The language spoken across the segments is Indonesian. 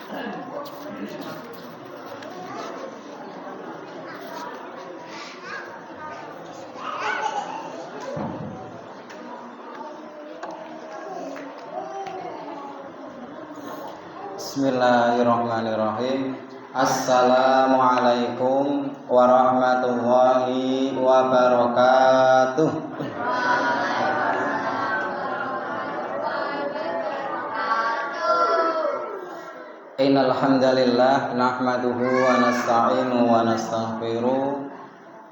Bismillahirrahmanirrahim. Assalamualaikum warahmatullahi wabarakatuh. Innal hamdalillah nahmaduhu wa nasta'inu wa nastaghfiruh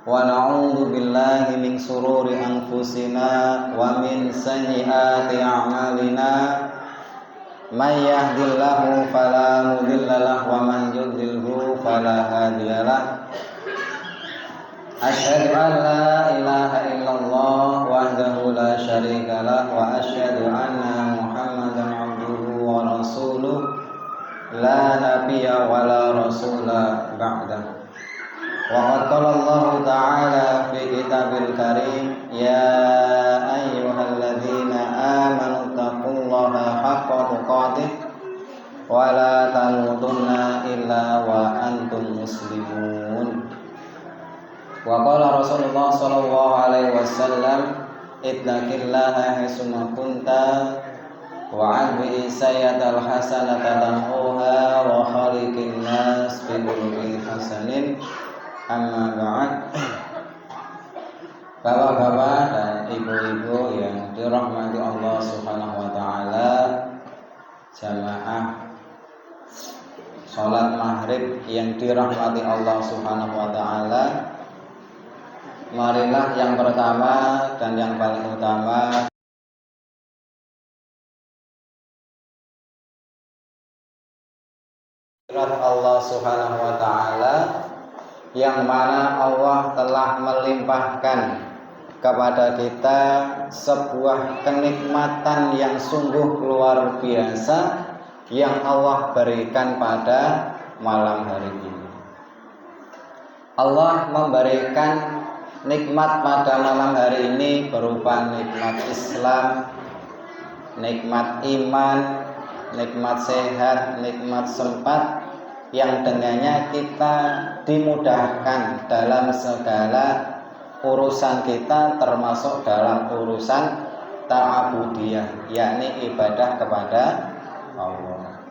wa na'udzu billahi min shururi anfusina wa min sayyiati a'malina. May yahdihillahu fala mudhillalah wa man yudlilhu fala hadiyalah. Asyhadu an la ilaha illallah wahdahu la syarikalah wa asyhadu anna Muhammadan abduhu wa rasuluh la nabiyya wa la rasula ba'dah. Wa qad qala Allah ta'ala fi kitabil karim ya ayyuhalladzina amanu taqullaha haqqa tuqatih wa la tamutunna illa wa antum muslimun. Wa qala Rasulullah sallallahu alaihi wasallam ittaqillaha haitsuma kunta wa 'adbi sayyatal hasanata tamhuha wa khaliqin nas bi khuluqin hasanin. Amma ba'd. Bapak-bapak dan ibu-ibu yang dirahmati Allah Subhanahu wa taala, jamaah salat maghrib yang dirahmati Allah Subhanahu wa taala, marilah yang pertama dan yang paling utama Allah Subhanahu wa taala, yang mana Allah telah melimpahkan kepada kita sebuah kenikmatan yang sungguh luar biasa yang Allah berikan pada malam hari ini. Allah memberikan nikmat pada malam hari ini berupa nikmat Islam, nikmat iman, nikmat sehat, nikmat sempat, yang dengannya kita dimudahkan dalam segala urusan kita, termasuk dalam urusan ta'abudiyah, yakni ibadah kepada Allah.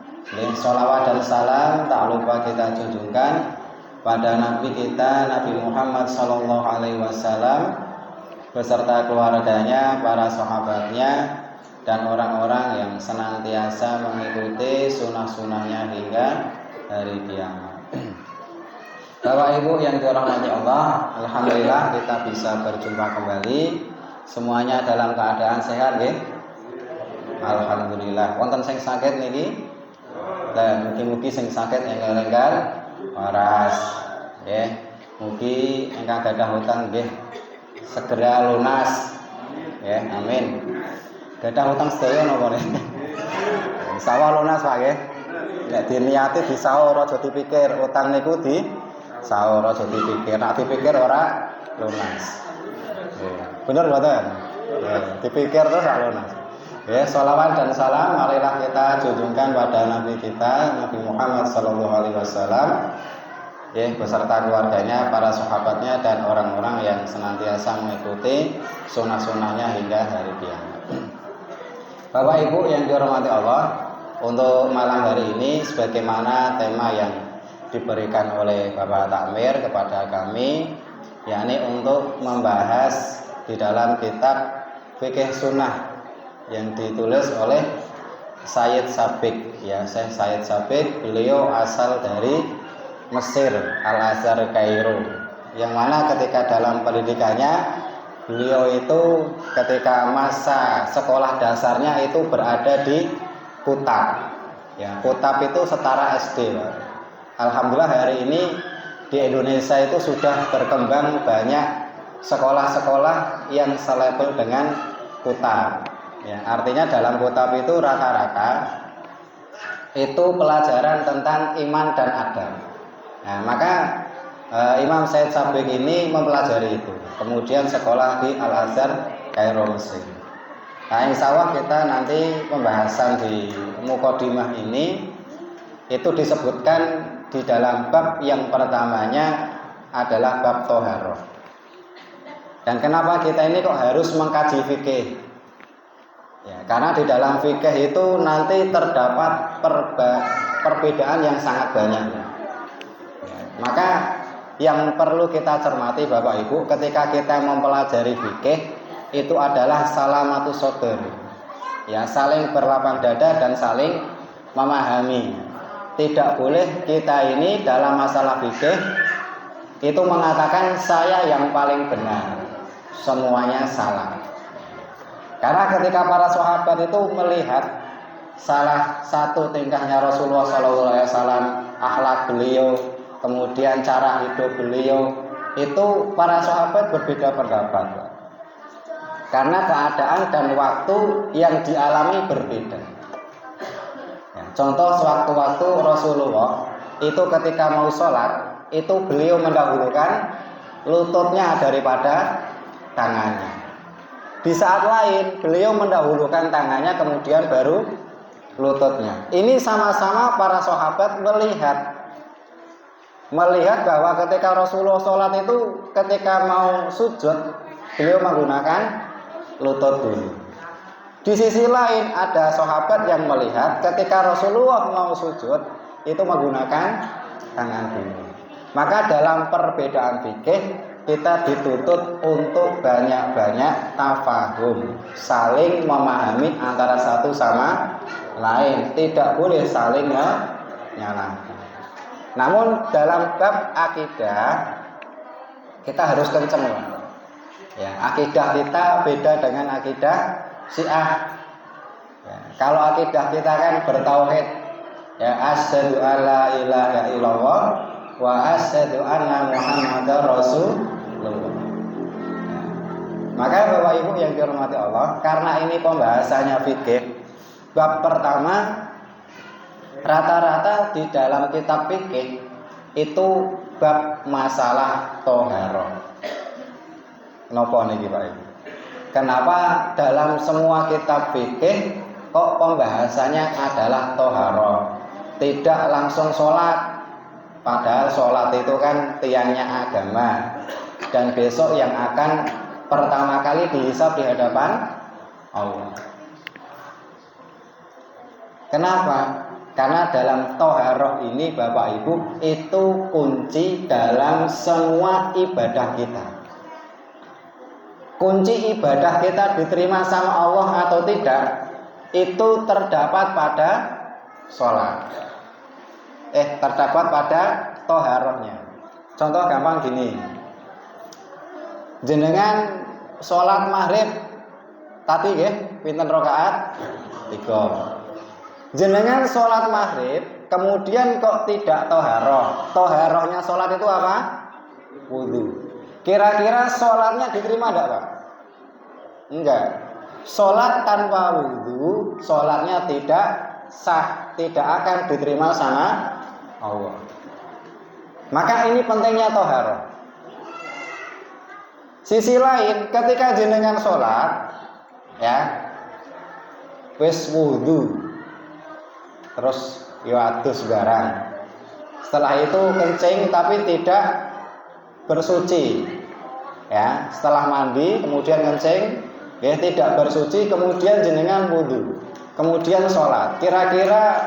Sholawat dan salam tak lupa kita junjungkan pada Nabi kita, Nabi Muhammad Sallallahu Alaihi Wasallam beserta keluarganya, para sahabatnya, dan orang-orang yang senantiasa mengikuti sunnah-sunnahnya hingga hari kiamat. Bapak Ibu yang dirahmati Allah, alhamdulillah kita bisa berjumpa kembali. Semuanya dalam keadaan sehat nggih? Alhamdulillah. Wonten sing sakit niki? Dan mugi-mugi sing sakit enggal-enggal waras nggih. Mugi ingkang gadah hutang nggih segera lunas. Ya, amin. Gadah hutang sedaya napa niki? Insyaallah lunas Pak nggih. Nek diniati disaur aja dipikir, utang niku di saur aja dipikir, nek dipikir ora lunas. Bener mboten? Dipikir terus ora lunas. Ya, sholawat dan salam marilah kita junjungkan pada Nabi kita, Nabi Muhammad sallallahu alaihi wasallam, ya, beserta keluarganya, para sahabatnya, dan orang-orang yang senantiasa mengikuti sunnah-sunnahnya hingga hari kiamat. Bapak Ibu yang dirahmati Allah, untuk malam hari ini sebagaimana tema yang diberikan oleh Bapak Takmir kepada kami, yakni untuk membahas di dalam kitab Fikih Sunnah yang ditulis oleh Sayyid Sabiq, ya, Syekh Sayyid Sabiq. Beliau asal dari Mesir, Al-Azhar Kairo, yang mana ketika dalam pendidikannya beliau itu ketika masa sekolah dasarnya itu berada di Kutab, ya, Kutab itu setara SD. Alhamdulillah hari ini di Indonesia itu sudah berkembang banyak sekolah-sekolah yang selebel dengan Kutab, ya, artinya dalam Kutab itu rata-rata itu pelajaran tentang iman dan adab. Nah, maka Imam Sayyid Sabiq ini mempelajari itu, kemudian sekolah di Al-Azhar Kairo Mesir. Nah, insya Allah kita nanti pembahasan di Muqaddimah ini itu disebutkan di dalam bab yang pertamanya adalah bab toharoh. Dan kenapa kita ini kok harus mengkaji fikih? Ya, karena di dalam fikih itu nanti terdapat perbedaan yang sangat banyak. Ya, maka yang perlu kita cermati Bapak Ibu ketika kita mempelajari fikih itu adalah salamatus sodr. Ya, saling berlapang dada dan saling memahami. Tidak boleh kita ini dalam masalah fikih itu mengatakan saya yang paling benar, semuanya salah. Karena ketika para sahabat itu melihat salah satu tingkahnya Rasulullah SAW, akhlak beliau, kemudian cara hidup beliau, itu para sahabat berbeda pendapat. Karena keadaan dan waktu yang dialami berbeda. Ya, contoh sewaktu-waktu Rasulullah itu ketika mau sholat, itu beliau mendahulukan lututnya daripada tangannya. Di saat lain beliau mendahulukan tangannya kemudian baru lututnya. Ini sama-sama para sahabat melihat bahwa ketika Rasulullah sholat itu ketika mau sujud beliau menggunakan lutut dulu. Di sisi lain ada sahabat yang melihat ketika Rasulullah mau sujud itu menggunakan tangan dulu. Maka dalam perbedaan fikih kita dituntut untuk banyak-banyak tafahum, saling memahami antara satu sama lain, tidak boleh saling menyalahkan. Namun dalam bab akidah kita harus kenceng. Ya, akidah kita beda dengan akidah Syiah. Ya, kalau akidah kita kan bertauhid, ya asyhadu alla ilaha illallah wa asyhadu anna Muhammadar Rasulullah. Ya. Maka Bapak Ibu yang dihormati Allah, karena ini pembahasannya fikih, bab pertama rata-rata di dalam kitab fikih itu bab masalah toharoh. Kenapa nih Pak Ibu? Kenapa dalam semua kitab fikih kok pembahasannya adalah toharoh, tidak langsung sholat? Padahal sholat itu kan tiangnya agama, dan besok yang akan pertama kali dihisab di hadapan Allah. Kenapa? Karena dalam toharoh ini Bapak Ibu itu kunci dalam semua ibadah kita. Kunci ibadah kita diterima sama Allah atau tidak itu terdapat pada sholat. Terdapat pada toharohnya. Contoh gampang gini, jenengan sholat maghrib tadi pinten rakaat 3. Jenengan sholat maghrib kemudian kok tidak toharoh. Toharohnya sholat itu apa? Wudu. Kira-kira sholatnya diterima enggak Pak? Enggak. Sholat tanpa wudu, sholatnya tidak sah, tidak akan diterima sama Allah. Maka ini pentingnya toharoh. Sisi lain, ketika jenengan sholat, ya, wis wudu, terus adus barang. Setelah itu kencing tapi tidak bersuci, ya. Setelah mandi kemudian kencing, ya, tidak bersuci, kemudian jenengan wudu, kemudian sholat. Kira-kira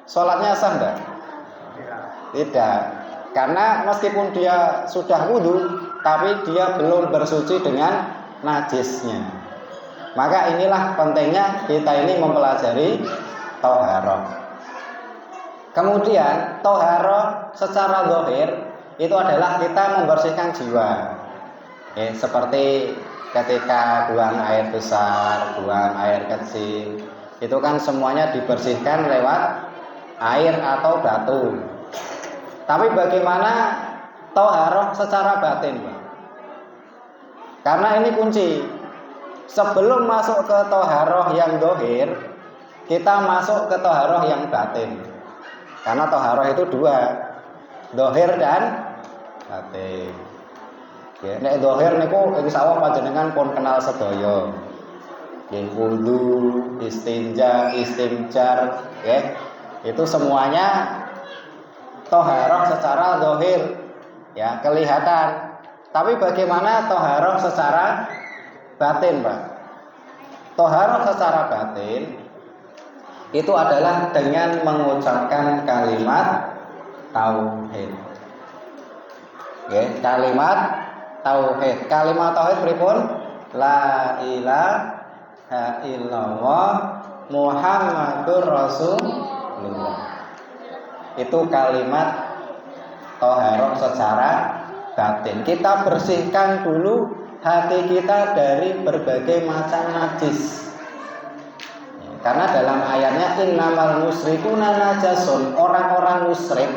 sholatnya sah enggak? Tidak, karena meskipun dia sudah wudu, tapi dia belum bersuci dengan najisnya. Maka inilah pentingnya kita ini mempelajari toharoh. Kemudian toharoh secara zahir itu adalah kita membersihkan jiwa. Seperti ketika buang air besar, buang air kecil, itu kan semuanya dibersihkan lewat air atau batu. Tapi bagaimana toharoh secara batin, Pak? Karena ini kunci. Sebelum masuk ke toharoh yang zahir, kita masuk ke toharoh yang batin. Karena toharoh itu dua, zahir dan batin. Ya, nek zahir niku insyaallah panjenengan pun kenal sedaya. Nggih, wudu, istinja, istimjar, ya. Itu semuanya toharoh secara zahir, ya, kelihatan. Tapi bagaimana toharoh secara batin, Pak? Toharoh secara batin itu adalah dengan mengucapkan kalimat tauhid. Oke, kalimat tauhid. Kalimat tauhid pripun? La ilaha illallah Muhammadur Rasulullah. Itu kalimat toharoh secara batin. Kita bersihkan dulu hati kita dari berbagai macam najis. Karena dalam ayatnya innamal musyrikuna najasun, orang-orang musyrik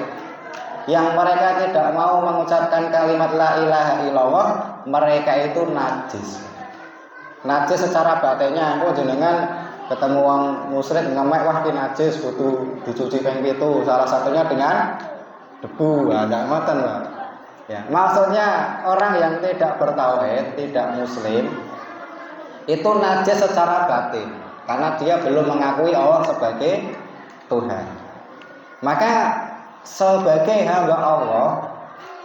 yang mereka tidak mau mengucapkan kalimat la ilaha illallah, mereka itu najis. Najis secara batinnya, engko jenengan ketemu wong musyrik ngemek, wah ki najis kudu dicuci ping 7, salah satunya dengan debu. Ndak ngoten, Pak. Ya, maksudnya orang yang tidak bertauhid, tidak muslim, itu najis secara batin karena dia belum mengakui Allah sebagai Tuhan. Maka sebagai hamba Allah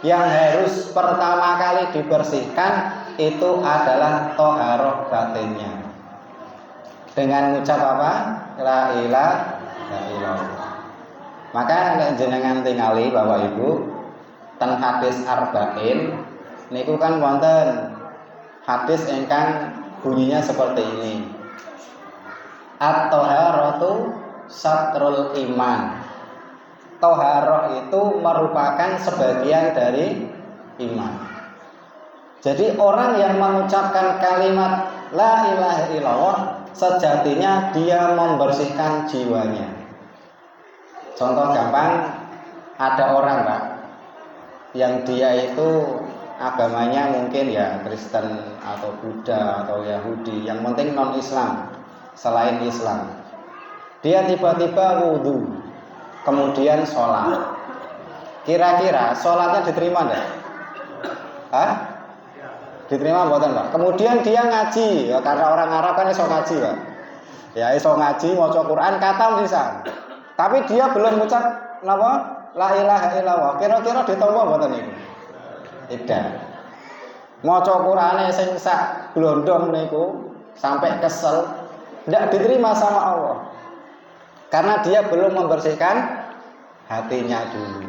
yang harus pertama kali dibersihkan itu adalah toharoh batinnya. Dengan mengucap apa? La ilaha illallah. Maka jenengan tingali Bapak Ibu, ten hadis arba'in niku kan wonten hadis ingkang bunyinya seperti ini. At-thaharatu satrul iman. Toharoh itu merupakan sebagian dari iman. Jadi orang yang mengucapkan kalimat la ilaha illallah sejatinya dia membersihkan jiwanya. Contoh gampang, ada orang, Pak, yang dia itu agamanya mungkin ya Kristen atau Buddha atau Yahudi, yang penting non Islam, selain Islam. Dia tiba-tiba wudhu, kemudian sholat. Kira-kira sholatnya diterima enggak? Hah? Diterima mboten, Pak? Kemudian dia ngaji, ya, karena orang Arab kan iso ngaji, Pak. Ya iso ngaji, maca Quran katam pisan. Tapi dia belum ucap napa? La ilaha illallah. Kira-kira ditampa mboten niku? Tidak. Maca Qurane sing sak blondong niku sampai kesel, tidak diterima sama Allah. Karena dia belum membersihkan hatinya dulu.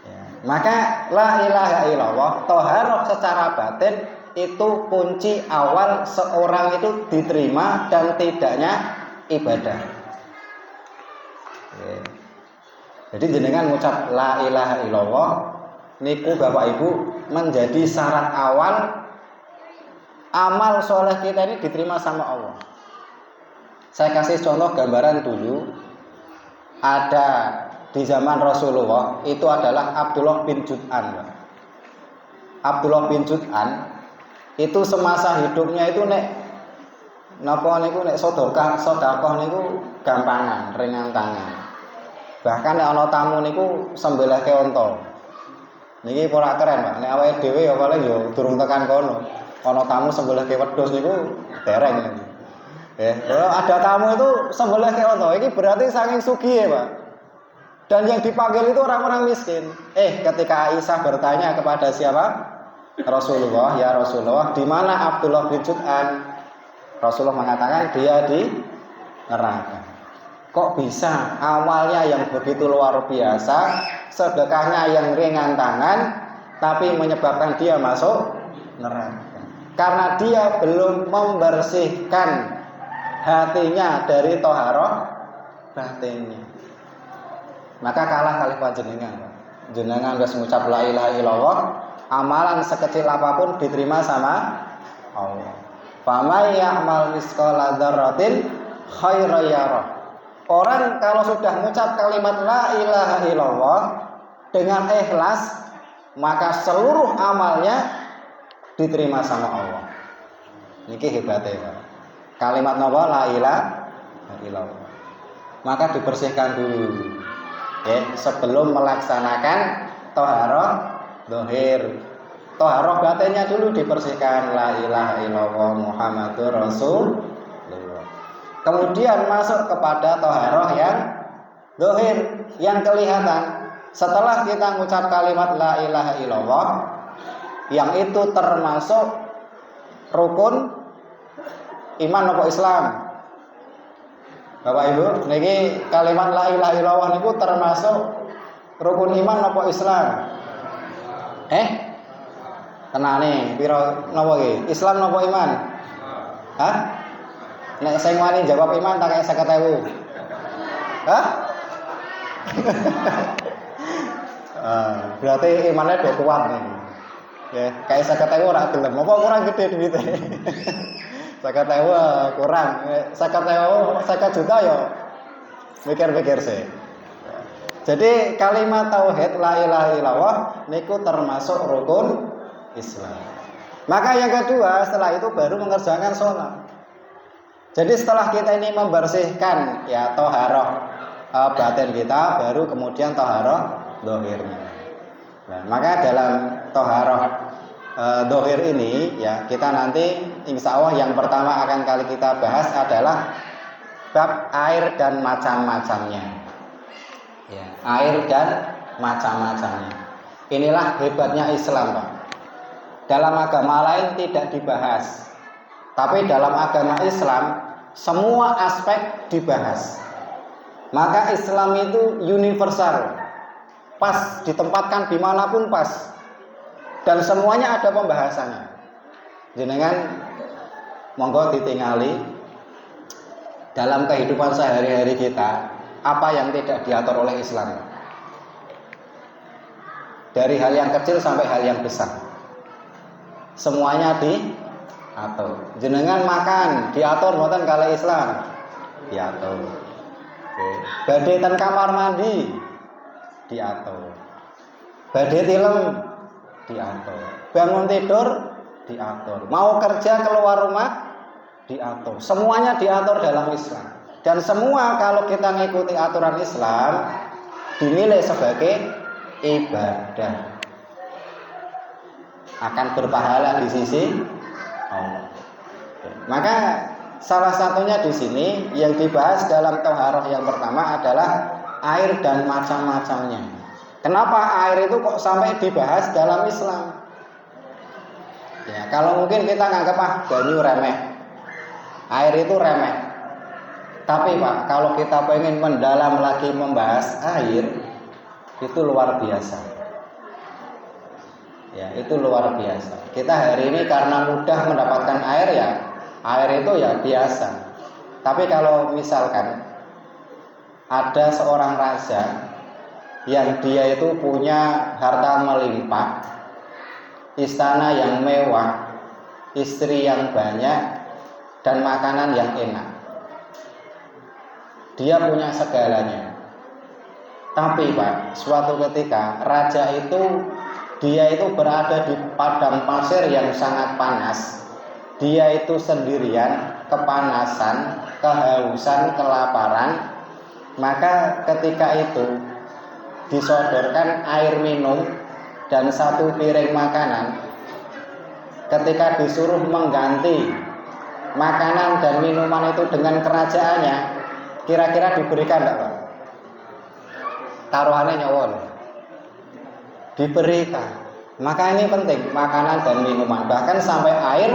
Ya. Maka la ilaha illallah, toharoh secara batin itu kunci awal seorang itu diterima dan tidaknya ibadah. Ya. Jadi jenengan mengucap la ilaha illallah niku Bapak Ibu menjadi syarat awal amal soleh kita ini diterima sama Allah. Saya kasih contoh gambaran dulu. Ada di zaman Rasulullah itu adalah Abdullah bin Jud'an. Abdullah bin Jud'an itu semasa hidupnya itu nek napa niku nek sedekah niku gampangan, ringan tangan. Bahkan nek ana tamu niku sembelihke unta. Niki ora keren, Pak. Nek awake dhewe ya paling ya durung tekan kono. Ana tamu sembelihke wedhus niku dereng niku. Kalau ada tamu itu sembelihke unta, ini berarti saking sugih ya, Pak. Dan yang dipanggil itu orang-orang miskin. Ketika Aisyah bertanya kepada siapa? Rasulullah, ya Rasulullah, di mana Abdullah bin Jud'an? Rasulullah mengatakan dia di neraka. Kok bisa awalnya yang begitu luar biasa, sedekahnya yang ringan tangan, tapi menyebabkan dia masuk neraka? Karena dia belum membersihkan hatinya dari toharoh batinnya. Maka kalah kali panjenengan. Jenengan wis ngucap la ilaha illallah, amalan sekecil apapun diterima sama Allah. Famay ya'mal misqala dzarratin khairan yarah. Orang kalau sudah mengucap kalimat la ilaha illallah dengan ikhlas, maka seluruh amalnya diterima sama Allah. Niki hebatnya, Pak. Kalimat napa la ilaha illallah. Maka dibersihkan dulu. Sebelum melaksanakan toharoh dohir, toharoh batinnya dulu dibersihkan, la ilaha illallah Muhammadur Rasulullah. Kemudian masuk kepada toharoh yang Dohir yang kelihatan setelah kita mengucap kalimat la ilaha illallah, yang itu termasuk rukun iman apa Islam. Bapak Ibu, niki kalimat la ilaha illallah niku termasuk rukun iman apa Islam? Tenane, piro napa iki? Islam napa iman? Hah? Nek sing wani jawab iman tak kaya 50.000. Hah? Berarti imannya udah kuat nih. Ya, kayak 50.000 ora gelem. Apa kurang gede duitnya? 50.000 kurang. 50 juta ya mikir-mikir sih. Jadi kalimat tauhid la ilaha illallah niku termasuk rukun Islam. Maka yang kedua setelah itu baru mengerjakan sholat. Jadi setelah kita ini membersihkan ya toharoh batin kita, baru kemudian toharoh dohirnya. Nah, maka dalam toharoh dohir ini ya kita nanti insya Allah yang pertama akan kali kita bahas adalah bab air dan macam-macamnya. Ya, air dan macam-macamnya. Inilah hebatnya Islam, Pak. Dalam agama lain tidak dibahas, tapi dalam agama Islam semua aspek dibahas. Maka Islam itu universal, pas ditempatkan dimanapun pas, dan semuanya ada pembahasannya. Jenengan monggo ditingali dalam kehidupan sehari-hari kita, apa yang tidak diatur oleh Islam, dari hal yang kecil sampai hal yang besar, semuanya diatur. Jenengan makan diatur mboten kali Islam, diatur. Badhe ten kamar mandi diatur, badhe tilem diatur, bangun tidur diatur, mau kerja keluar rumah diatur, semuanya diatur dalam Islam. Dan semua kalau kita mengikuti aturan Islam dinilai sebagai ibadah, akan berpahala di sisi Allah. Maka salah satunya di sini yang dibahas dalam toharoh yang pertama adalah air dan macam-macamnya. Kenapa air itu kok sampai dibahas dalam Islam? Ya, kalau mungkin kita nganggap banyu remeh, air itu remeh. Tapi Pak, kalau kita pengen mendalam lagi membahas air, itu luar biasa. Ya, itu luar biasa. Kita hari ini karena mudah mendapatkan air ya, air itu ya biasa. Tapi kalau misalkan ada seorang raja yang dia itu punya harta melimpah, istana yang mewah, istri yang banyak, dan makanan yang enak. Dia punya segalanya. Tapi Pak, suatu ketika raja itu dia itu berada di padang pasir yang sangat panas. Dia itu sendirian, kepanasan, kehausan, kelaparan. Maka ketika itu disodorkan air minum dan satu piring makanan. Ketika disuruh mengganti makanan dan minuman itu dengan kerajaannya, kira-kira diberikan enggak Pak? Taruhannya nyawon. Diberikan. Maka ini penting, makanan dan minuman, bahkan sampai air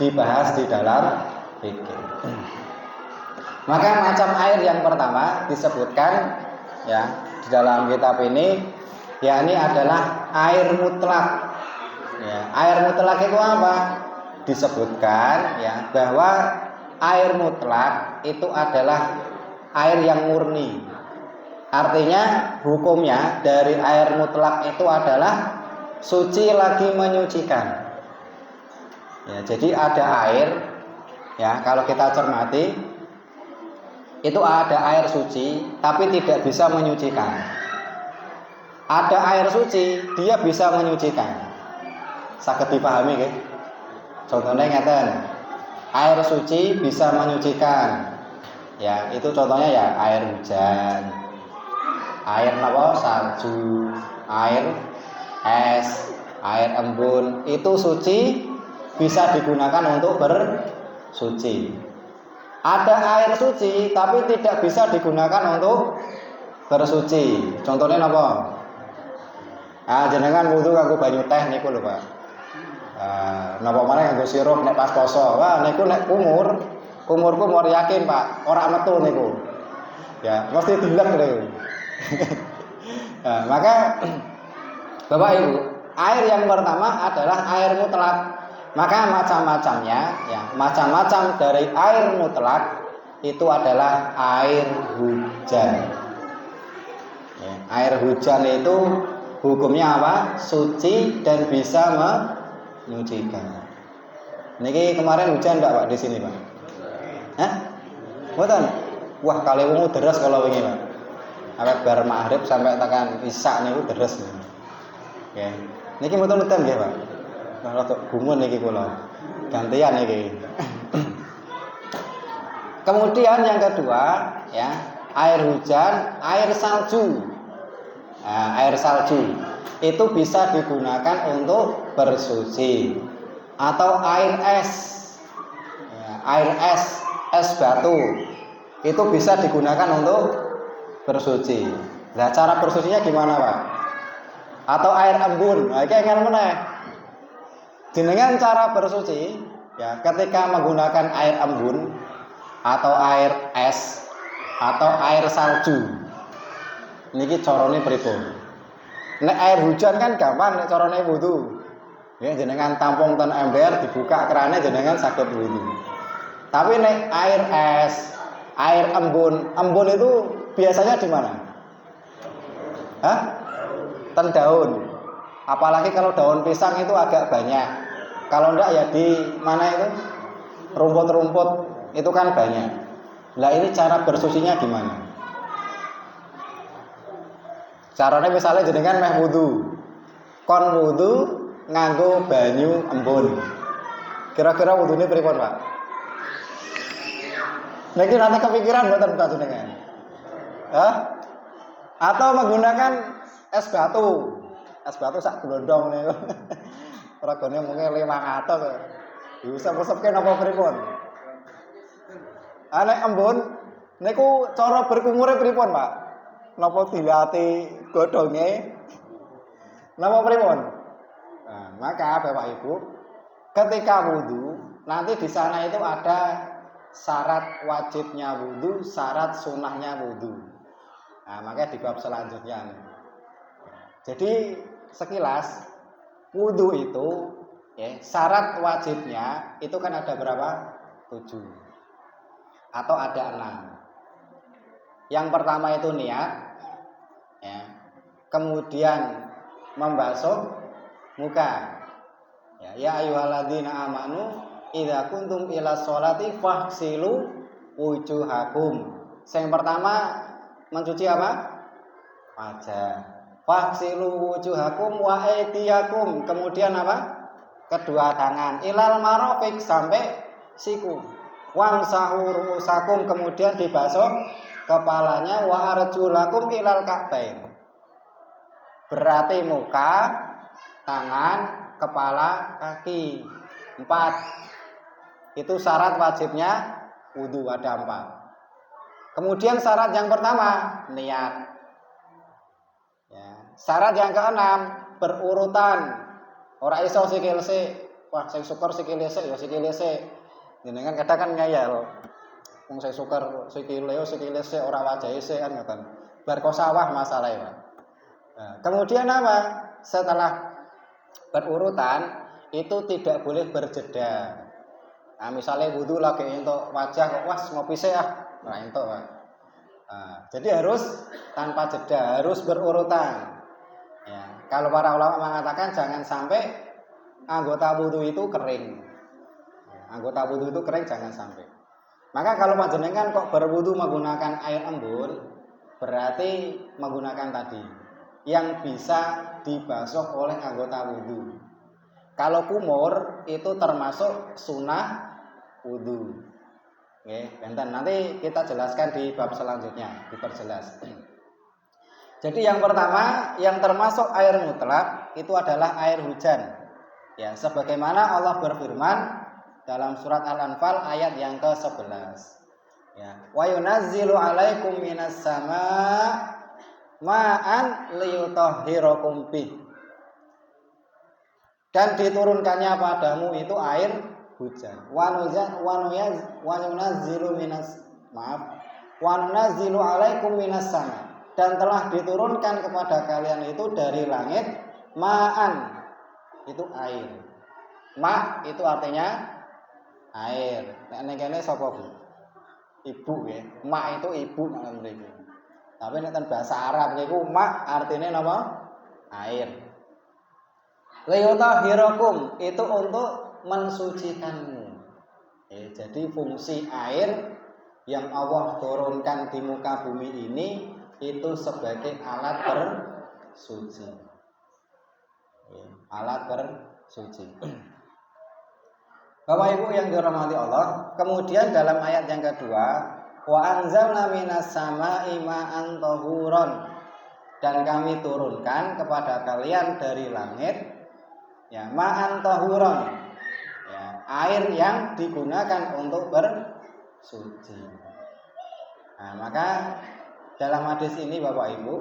dibahas di dalam fikih. Maka macam air yang pertama disebutkan ya di dalam kitab ini, yakni adalah air mutlak. Ya, air mutlak itu apa? Disebutkan ya bahwa air mutlak itu adalah air yang murni. Artinya hukumnya dari air mutlak itu adalah suci lagi menyucikan. Ya, jadi ada air ya, kalau kita cermati itu ada air suci tapi tidak bisa menyucikan. Ada air suci dia bisa menyucikan. Saged dipahami nggih? Contohnya ngeten. Air suci bisa menyucikan. Ya, itu contohnya ya air hujan. Air napa? Salju, air es, air embun, itu suci, bisa digunakan untuk bersuci. Ada air suci tapi tidak bisa digunakan untuk bersuci. Contohnya napa? Jenengan wudu nganggo banyu teh niku lho, Pak. Napa maneh nganggo sirup nek pas poso. Wah, niku nek kumur yakin, Pak, ora metu niku. Ya, mesti dilek niku. Maka Bapak Ibu, air yang pertama adalah air mutlak. Maka macam-macamnya, ya, macam-macam dari air mutlak itu adalah air hujan. Ya, air hujan itu hukumnya apa? Suci dan bisa menyucikan. Niki kemarin hujan enggak, Pak, di sini, Pak? Hah? Mboten. Wah, kali wungu deres kalau wingi, Pak. Awet bar maghrib sampai tekan isya niku deres. Nggih. Niki mboten udan nggih, Pak. Rada gumun niki kula. Gantian niki. Kemudian yang kedua, ya, air hujan, air salju. Air salju itu bisa digunakan untuk bersuci atau air es. Ya, air es batu itu bisa digunakan untuk bersuci. Nah, cara bersucinya gimana, Pak? Atau air embun. Nah, iki engel meneh. Jenengan cara bersuci, ya, ketika menggunakan air embun atau air es atau air salju. Niki carane pripun? Nek air hujan kan gampang nek carane wudu. Ya, jenengan tampung ten ember, dibuka kerane jenengan saged wudu. Tapi nek air es, air embun itu biasanya di mana? Hah? Ten daun. Apalagi kalau daun pisang itu agak banyak. Kalau enggak ya di mana itu? Rumput-rumput itu kan banyak. Lah ini cara bersucinya gimana? Caranya misalnya jenengan meh wudu. Kon wudu nganggo banyu embun. Kira-kira wudune pripun, Pak? Niki nanti kepikiran mboten Pak jenengan? Hah? Atau menggunakan es batu. Es batu sak glondong niku. Regane mungkin 500. Diusap-usapke napa pripun? Nek embun niku cara berkumure pripun, Pak? Napa dilati godhonge? Napa pripun? Nah, maka Bapak Ibu, ketika wudu, nanti di sana itu ada syarat wajibnya wudu, syarat sunnahnya wudu. Nah, maka di bab selanjutnya. Jadi sekilas wudu itu, ya, syarat wajibnya itu kan ada berapa? 7 atau ada 6. Yang pertama itu niat, ya. Kemudian membasuh muka. Ya ayyuhalladzina amanu idza kuntum ila sholati faghsilu wujuhakum. Yang pertama mencuci apa? Wajah. Faghsilu wujuhakum wa aydiyakum. Kemudian apa? Kedua tangan. Ilal marafiq sampai siku. Wamsahu ru'usakum, kemudian dibasuh kepalanya, wa arjulakum ilal ka'bain. Berarti muka, tangan, kepala, kaki. 4. Itu syarat wajibnya wudu, ada 4. Kemudian syarat yang pertama niat. Ya. Syarat yang ke-6 berurutan. Ora iso sikil sik. Wah, sing syukur sikil sik ya sikil sik. Jenengan kadang kan ngeyel. Wong sing syukur sikile sik ora wajahe sik kan ngoten. Bar kok sawah masalahe, Pak. Nah, kemudian apa? Setelah berurutan itu tidak boleh berjeda. Nah, misalnya wudu lagi entuk wajah kok was ngopi sik ah. Nah, entuk, Pak. Nah, jadi harus tanpa jeda, harus berurutan. Ya, kalau para ulama mengatakan jangan sampai anggota wudu itu kering. Anggota wudu itu kering jangan sampai. Maka kalau panjenengan kok berwudu menggunakan air embun, berarti menggunakan tadi yang bisa dibasuh oleh anggota wudu. Kalau kumur itu termasuk sunnah wudu. Oke, benten. Nanti kita jelaskan di bab selanjutnya, diperjelas. Jadi yang pertama yang termasuk air mutlak itu adalah air hujan. Ya, sebagaimana Allah berfirman dalam surat Al-Anfal ayat yang ke-11. Ya, wa yunazzilu 'alaikum minas sama' ma'an liyutahhirakum bih. Dan diturunkannya padamu itu air hujan. Wa nunazzilu alaikum minas sama. Dan telah diturunkan kepada kalian itu dari langit ma'an, itu air. Ma itu artinya air. Nek kene sapa Bu? Ibu ya. Ma itu ibu makna mriki. Tapi nek bahasa Arab niku ma artinya napa? Air. Liyutahhirakum itu untuk mensucikanmu. Jadi fungsi air yang Allah turunkan di muka bumi ini itu sebagai alat bersuci. Alat bersuci. Bapak Ibu yang dirahmati Allah, kemudian dalam ayat yang kedua, wa anzalna minas samaa'i ma'an tahuron, dan kami turunkan kepada kalian dari langit ya ma'an tahuron, ya, air yang digunakan untuk bersuci. Nah, maka dalam hadis ini Bapak Ibu,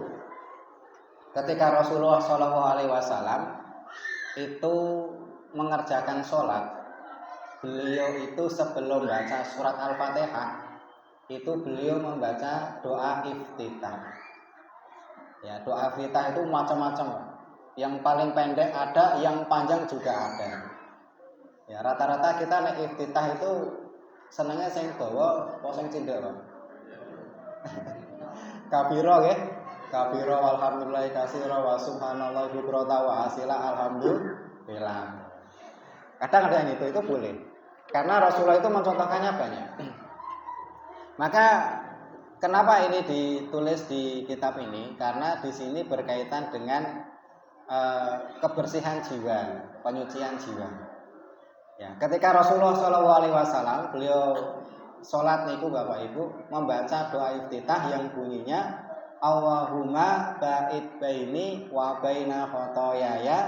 ketika Rasulullah SAW itu mengerjakan sholat, beliau itu sebelum baca surat Al-Fatihah itu beliau membaca doa iftitah. Ya, doa iftitah itu macam-macam. Yang paling pendek ada, yang panjang juga ada. Ya, rata-rata kita nek iftitah itu senengnya sing dawa apa sing cindek, Pak? Kabiro nggih. Kabiro walhamdulillah katsira wa subhanallah bukrata wa asila alhamdulillah. Kadang ada yang itu boleh. Karena Rasulullah itu mencontohkannya banyak. Maka kenapa ini ditulis di kitab ini? Karena di sini berkaitan dengan kebersihan jiwa, penyucian jiwa. Ya, ketika Rasulullah SAW beliau sholat niku Bapak Ibu membaca doa iftitah yang bunyinya Allahumma ba'id baini wa baina khotoyaya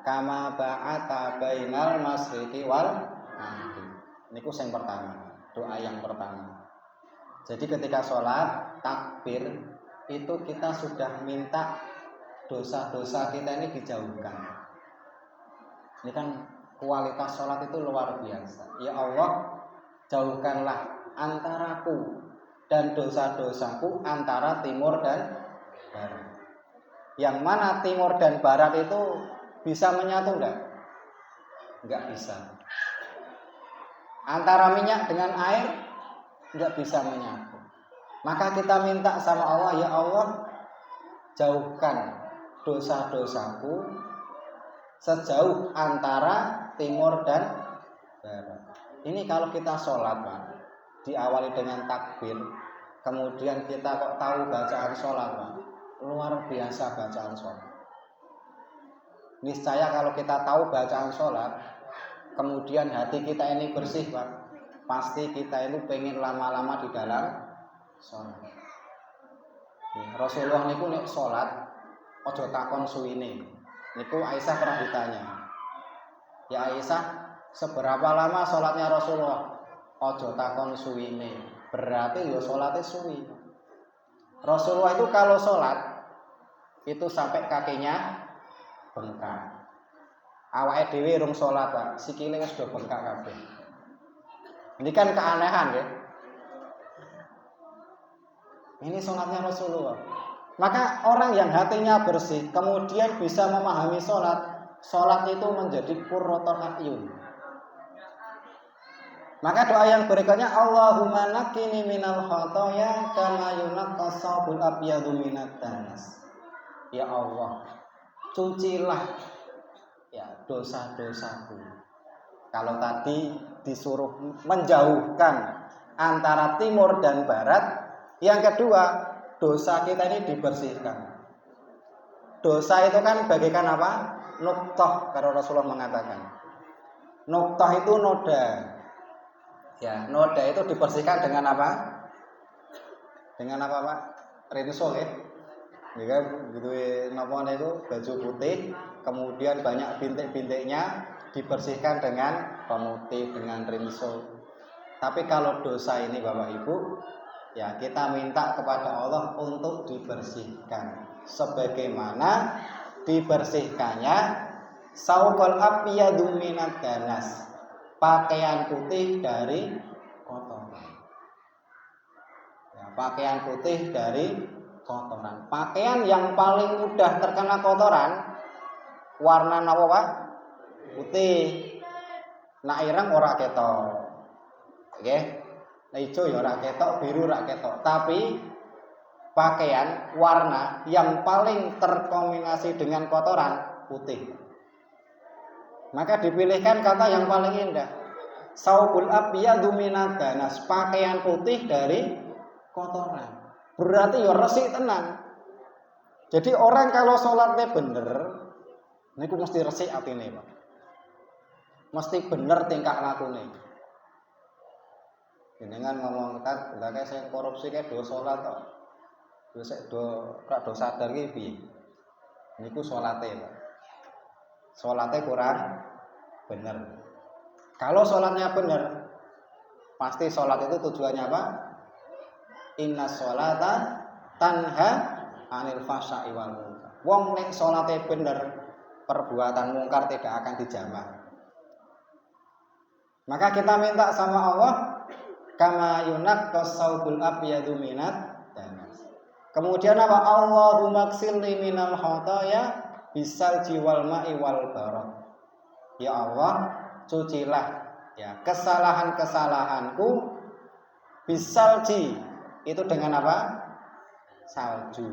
kama ba'ata bainal masyriqi wal maghrib. Niku yang pertama, doa yang pertama. Jadi ketika sholat takbir itu kita sudah minta dosa-dosa kita ini dijauhkan. Ini kan kualitas sholat itu luar biasa. Ya Allah, jauhkanlah antaraku dan dosa-dosaku antara timur dan barat. Yang mana timur dan barat itu bisa menyatu enggak? Enggak bisa. Antara minyak dengan air enggak bisa menyatu. Maka kita minta sama Allah, ya Allah, jauhkan dosa-dosaku sejauh antara timur dan barat. Ini kalau kita sholat, Pak, diawali dengan takbir, kemudian kita kok tahu bacaan sholat, Pak, luar biasa bacaan sholat. Niscaya kalau kita tahu bacaan sholat, kemudian hati kita ini bersih, Pak, pasti kita itu pengen lama-lama di dalam sholat. Rasulullah niku nek sholat ojo takon suwine. Niku Aisyah pernah ditanya, ya Aisyah, seberapa lama sholatnya Rasulullah? Ojo takon suwine, berarti ya sholatnya suwi. Rasulullah itu kalau sholat itu sampai kakinya bengkak. Awake dhewe rung sholat, Pak, sikile wis do bengkak kabeh. Ini kan keanehan ya. Ini sholatnya Rasulullah. Maka orang yang hatinya bersih kemudian bisa memahami sholat, sholat itu menjadi qurratul a'yun. Maka doa yang berikutnya, Allahumma naqqini minal khotoya kama yunaqqas sabul abyadu minat danas. Ya Allah, cucilah ya dosa-dosaku. Kalau tadi disuruh menjauhkan antara timur dan barat, yang kedua, dosa kita ini dibersihkan. Dosa itu kan bagaikan apa? Nuqtah, kalau Rasulullah mengatakan. Nuqtah itu noda. Ya, noda itu dibersihkan dengan apa? Dengan apa, Pak? Rinso ya. Ya kan, gitu napa niku baju putih, kemudian banyak bintik-bintiknya dibersihkan dengan pemutih, dengan rinso. Tapi kalau dosa ini Bapak Ibu, ya kita minta kepada Allah untuk dibersihkan. sebagaimana dibersihkannya saukul abyadu minad danas, pakaian putih dari kotoran. Ya, pakaian putih dari kotoran. Pakaian yang paling mudah terkena kotoran warna napa Pak? Putih. Nak ireng ora ketok. Nggih. Nah ijo ya ora ketok, biru ora ketok. Tapi pakaian warna yang paling terkombinasi dengan kotoran putih. Maka dipilihkan kata yang paling indah. Saubul abyadu minad danas, pakaian putih dari kotoran. Berarti ya resik tenan. Jadi orang kalau sholatnya bener, niku mesti resik atine, Pak. Mesti bener tingkah lakune. Jenengan ngomong kan, lha saya korupsi kayak do sholat kok. Do sadar ki piye? Niku salate, Pak. Salatnya kurang bener. Kalau sholatnya bener, pasti sholat itu tujuannya apa? Inna sholata tanha anil fahsya'i wal munkar. Wong nek salate bener, perbuatan mungkar tidak akan dijamah. Maka kita minta sama Allah kama yunaqqas saubul abyadu minad danas. Kemudian apa? Allahumma ksilni minal khotaya bisal jiwal ma'i wal barad. Ya Allah, cucilah ya kesalahan-kesalahanku bisalji, itu dengan apa? Salju.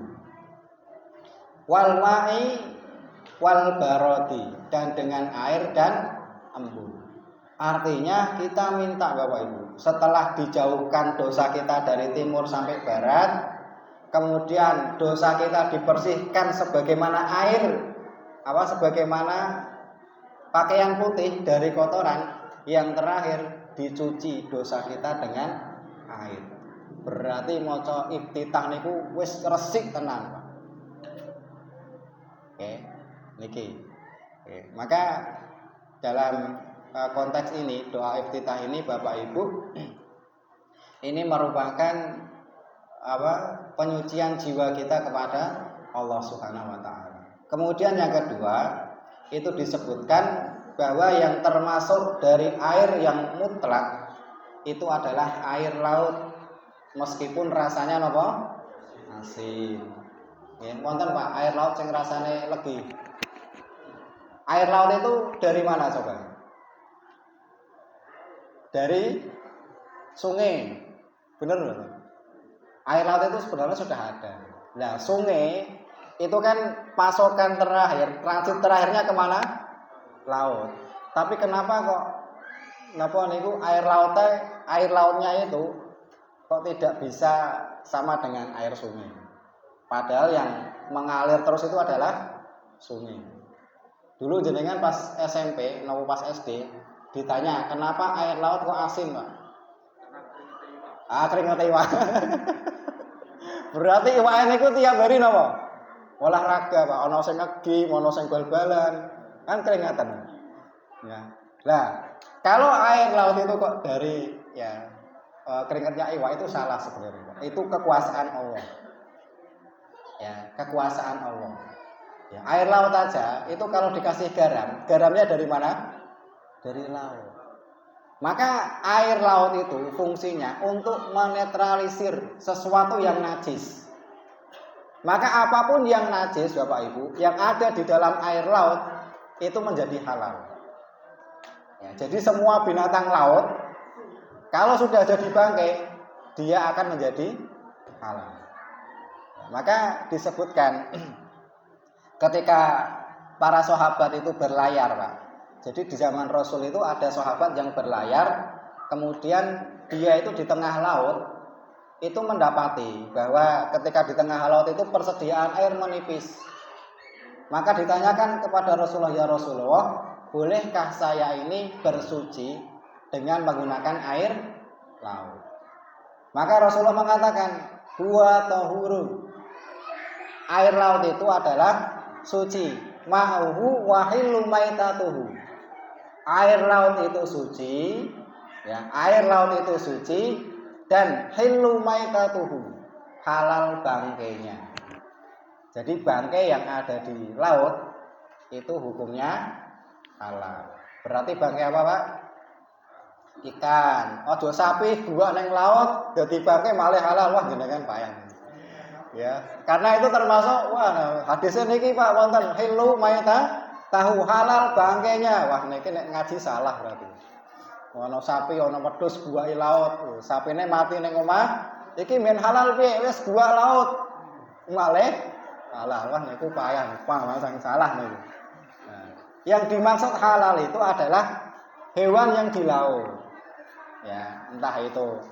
Wal ma'i wal barodi, dan dengan air dan embun. Artinya kita minta Bapak Ibu, setelah dijauhkan dosa kita dari timur sampai barat, kemudian dosa kita dibersihkan sebagaimana air, sebagaimana pakaian putih dari kotoran, yang terakhir dicuci dosa kita dengan air. Berarti maca iftitah niku wis resik tenan, Pak. Oke, niki. Oke, maka dalam konteks ini, doa iftitah ini Bapak Ibu, ini merupakan penyucian jiwa kita kepada Allah Subhanahu wa taala. Kemudian yang kedua, itu disebutkan bahwa yang termasuk dari air yang mutlak itu adalah air laut, meskipun rasanya napa? Asin. Nggih, wonten Pak, air laut sing rasane legi. Air laut itu dari mana coba? Dari sungai. Benar loh. Air laut itu sebenarnya sudah ada. Nah, sungai itu kan pasokan terakhir, transit terakhirnya kemana? Laut. Tapi kenapa kok niku air lautnya itu kok tidak bisa sama dengan air sungai? Padahal yang mengalir terus itu adalah sungai. Dulu jenengan pas SMP, nopo pas SD, ditanya, kenapa air laut kok asin, Pak? Keringet iwak. Berarti iwak niku tiap hari napa? Olahraga, Pak. Ana sing ngegi, ana sing bal-balan. Kan keringatan. Ya. Nah, kalau air laut itu kok dari keringatnya iwak, itu salah sebenarnya, Pak. Itu kekuasaan Allah. Ya, kekuasaan Allah. Ya, air laut aja itu kalau dikasih garamnya dari mana? Dari laut. Maka air laut itu fungsinya untuk menetralisir sesuatu yang najis. Maka apapun yang najis Bapak Ibu yang ada di dalam air laut itu menjadi halal. Ya, jadi semua binatang laut kalau sudah jadi bangkai dia akan menjadi halal. Maka disebutkan ketika para sahabat itu berlayar, Pak. Jadi di zaman Rasul itu ada sahabat yang berlayar, kemudian dia itu di tengah laut itu mendapati bahwa ketika di tengah laut itu persediaan air menipis. Maka ditanyakan kepada Rasulullah, ya Rasulullah, bolehkah saya ini bersuci dengan menggunakan air laut? Maka Rasulullah mengatakan, huwa tahurun. Air laut itu adalah suci. Ma'uhu wa hillu maitatuhu. Air laut itu suci, ya, air laut itu suci dan hillu maitatuhu, halal bangkainya. Jadi bangkai yang ada di laut itu hukumnya halal. Berarti bangkai apa, Pak? Ikan. Ojo sapi gua neng laut dadi bangkai malah halal. Wah jenengan payah. Ya, karena itu termasuk hadisnya niki Pak wonten hilu mayta tahu halal bangkainya. Wah niki nek ngaji salah berarti. Ono sapi ono wedhus buah laut. Sapine mati ning omah, iki men halal piye? Wis buah laut. Malih halal. Wah niku payah, sang salah niku. Nah, yang dimaksud halal itu adalah hewan yang di laut. Ya, entah itu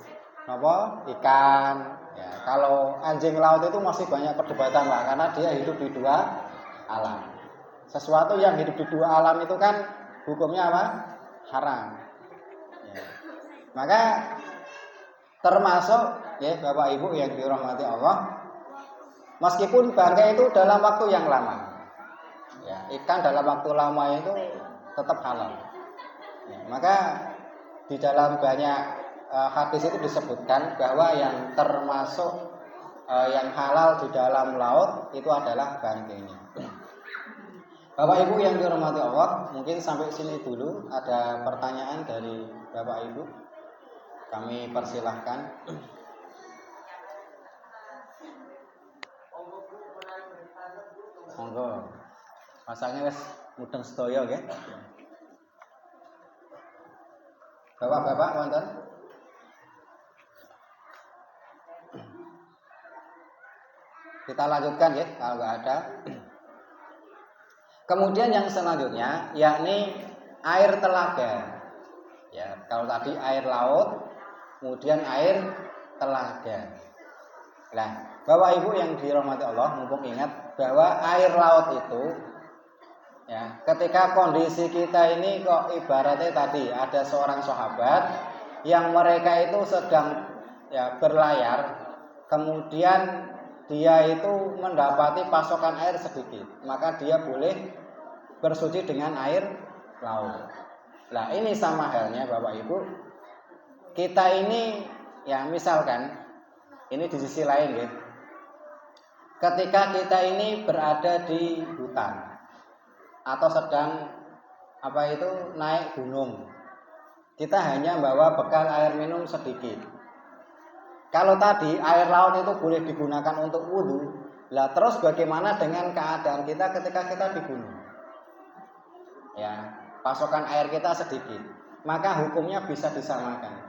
apa? Ikan. Ya, kalau anjing laut itu masih banyak perdebatan Pak, karena dia hidup di dua alam. Sesuatu yang hidup di dua alam itu kan hukumnya apa? Haram. Ya. Maka termasuk ya Bapak Ibu yang dirahmati Allah, meskipun bangkai itu dalam waktu yang lama, ya, ikan dalam waktu lama itu tetap halal. Ya, maka di dalam banyak hadis itu disebutkan bahwa yang termasuk yang halal di dalam laut itu adalah bangkainya. Bapak Ibu yang dirahmati Allah, mungkin sampai sini dulu. Ada pertanyaan dari Bapak Ibu? Kami persilahkan. Monggo. Masaknya wis mudeng sedaya nggih. Bapak-bapak wonten? Kita lanjutkan ya kalau nggak ada. Kemudian yang selanjutnya yakni air telaga. Ya, kalau tadi air laut, kemudian air telaga. Nah, Bapak Ibu yang dirahmati Allah, mumpung ingat bahwa air laut itu ya, ketika kondisi kita ini kok ibaratnya tadi ada seorang sahabat yang mereka itu sedang ya berlayar, kemudian dia itu mendapati pasokan air sedikit, maka dia boleh bersuci dengan air laut. Nah, ini sama halnya Bapak Ibu. Kita ini ya misalkan ini di sisi lain ya. Ketika kita ini berada di hutan atau sedang naik gunung, kita hanya bawa bekal air minum sedikit. Kalau tadi air laut itu boleh digunakan untuk wudhu, lah terus bagaimana dengan keadaan kita ketika kita di gunung? Ya, pasokan air kita sedikit, maka hukumnya bisa disamakan.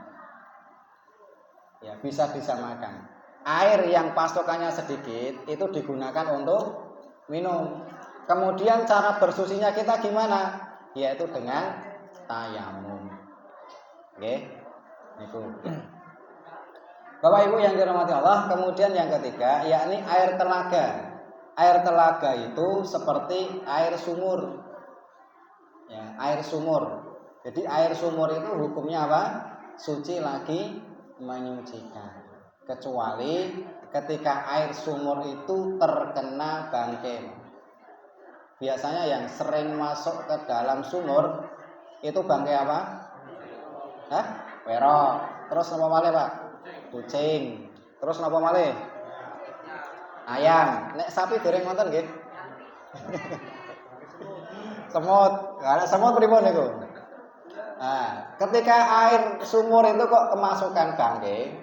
Ya, bisa disamakan. Air yang pasokannya sedikit itu digunakan untuk minum. Kemudian cara bersucinya kita gimana? Yaitu dengan tayamum. Oke, itu. Bapak Ibu yang dirahmati Allah, kemudian yang ketiga yakni air telaga. Air telaga itu seperti air sumur. Ya, air sumur. Jadi air sumur itu hukumnya apa? Suci lagi menyucikan. Kecuali ketika air sumur itu terkena bangkai. Biasanya yang sering masuk ke dalam sumur itu bangkai apa? Hah? Werok. Terus apa malih, Pak? Kucing. Terus napa malih? Ayam. Nek sapi goreng wonten nggih? Semut. Ana semut pripun niku? Nah, ketika air sumur itu kok kemasukan bangkai,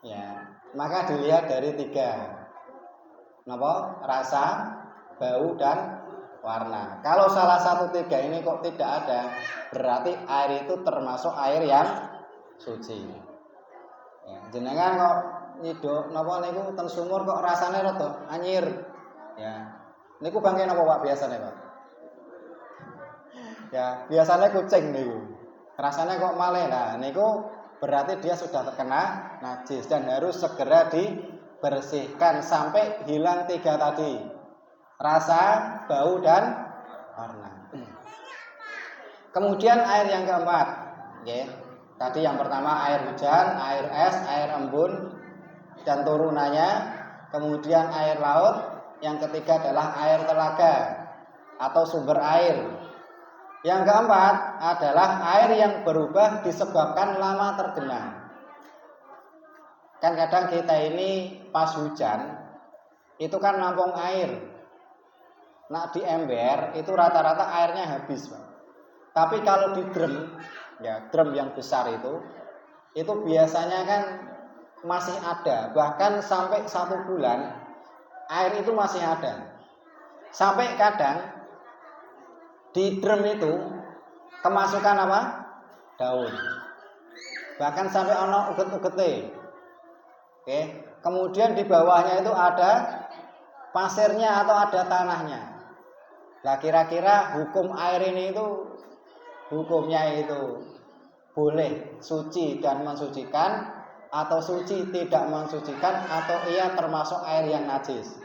ya, maka dilihat dari 3. Napa? Rasa, bau dan warna. Kalau salah satu 3 ini kok tidak ada, berarti air itu termasuk air yang suci. Ya, jenengan kok nyidok napa niku ten sumur kok rasane rada anyir. Ya. Niku bangkai napa Pak biasane, Pak? Ya, biasanya kucing niku. Rasanya kok malih. Nah, niku berarti dia sudah terkena najis dan harus segera dibersihkan sampai hilang 3 tadi. Rasa, bau dan warna. Kemudian air yang keempat, nggih. Tadi yang pertama air hujan, air es, air embun dan turunannya. Kemudian air laut. Yang ketiga adalah air telaga atau sumber air. Yang keempat adalah air yang berubah disebabkan lama tergenang. Kan kadang kita ini pas hujan itu kan nampung air. Nah di ember itu rata-rata airnya habis, Pak. Tapi kalau di drum, ya drum yang besar itu biasanya kan masih ada. Bahkan sampai 1 bulan air itu masih ada. Sampai kadang di drum itu kemasukan apa? Daun. Bahkan sampai ono uget-ugete. Oke. Kemudian di bawahnya itu ada pasirnya atau ada tanahnya. Nah kira-kira hukum air ini itu hukumnya itu boleh suci dan mensucikan atau suci tidak mensucikan atau ia termasuk air yang najis.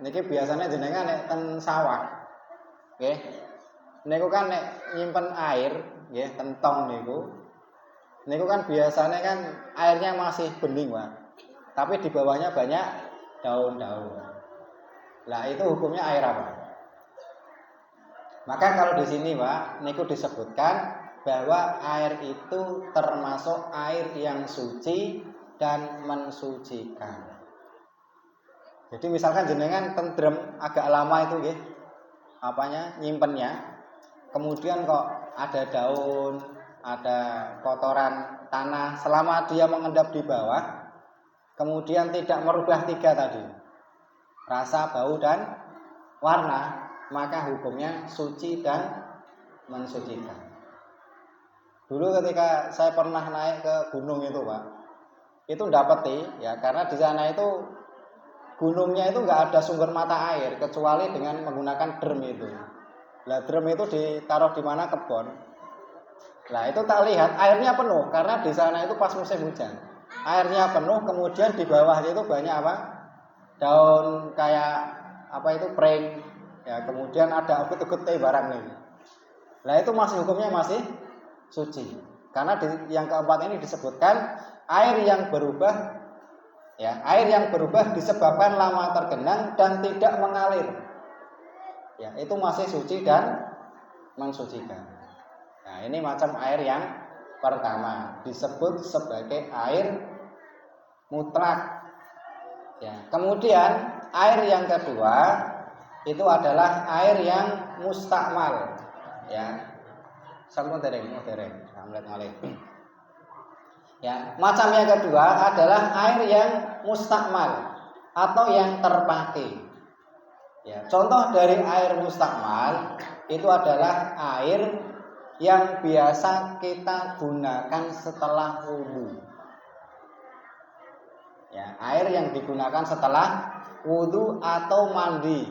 Niki biasanya jenengan nek ten sawah. Nggih. Niku kan nek nyimpen air, nggih, tentong niku. Niku kan biasanya kan airnya masih bening, Pak. Tapi di bawahnya banyak daun-daun. Lah itu hukumnya air apa? Maka kalau di sini, Pak, niku disebutkan bahwa air itu termasuk air yang suci dan mensucikan. Jadi misalkan jenengan tendrem agak lama itu nggih, apanya nyimpennya, kemudian kok ada daun, ada kotoran tanah selama dia mengendap di bawah, kemudian tidak merubah 3 tadi, rasa, bau, dan warna, maka hukumnya suci dan mensucikan. Dulu ketika saya pernah naik ke gunung itu, Pak, itu dapati ya, karena di sana itu gunungnya itu nggak ada sumber mata air kecuali dengan menggunakan drum itu. Lah drum itu ditaruh di mana? Kebon. Lah itu tak lihat airnya penuh karena di sana itu pas musim hujan. Airnya penuh, kemudian di bawahnya itu banyak apa? Daun kayak apa itu pring. Ya, kemudian ada ugut-ugut barang ini. Nah itu masih hukumnya masih suci. Karena yang keempat ini disebutkan air yang berubah, ya, air yang berubah disebabkan lama tergenang dan tidak mengalir. Ya, itu masih suci dan mensucikan. Nah, ini macam air yang pertama disebut sebagai air mutlak. Ya, kemudian air yang kedua itu adalah air yang mustakmal. Ya. Sampun dereng. Ya, macam yang kedua adalah air yang mustakmal atau yang terpakai. Ya, contoh dari air mustakmal itu adalah air yang biasa kita gunakan setelah wudhu. Ya, air yang digunakan setelah wudhu atau mandi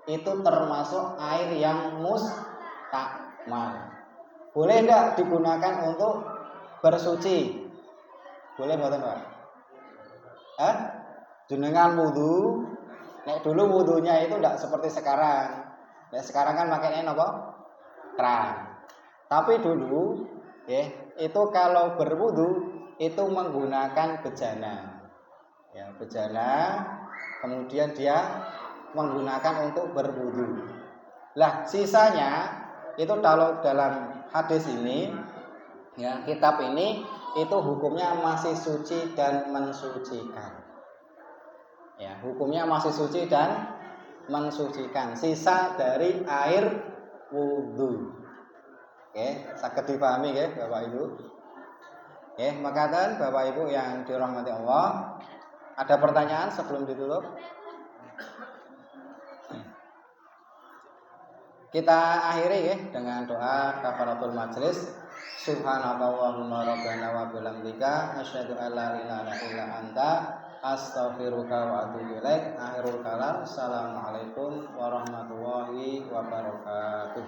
itu termasuk air yang mustakmal. Boleh enggak digunakan untuk bersuci? Boleh mboten, Pak? Jenengan wudhu, nek dulu wudhunya itu enggak seperti sekarang. Nek sekarang kan makanya napa? Keran. Tapi dulu, itu kalau berwudhu itu menggunakan bejana. Ya, bejana, kemudian dia menggunakan untuk berwudhu. Lah sisanya itu kalau dalam hadis ini, ya, kitab ini itu hukumnya masih suci dan mensucikan. Ya, hukumnya masih suci dan mensucikan. Sisa dari air wudhu. Oke, saged dipahami ya Bapak Ibu. Oke, makaten Bapak Ibu yang dirahmati Allah. Ada pertanyaan sebelum ditutup? Kita akhiri ya dengan doa kafaratul majlis. Subhanallahumma rabbana wa bihamdika asyhadu an la ilaha illa anta astaghfiruka wa atubu ilaik. Akhirul kalam. Assalamualaikum warahmatullahi wabarakatuh.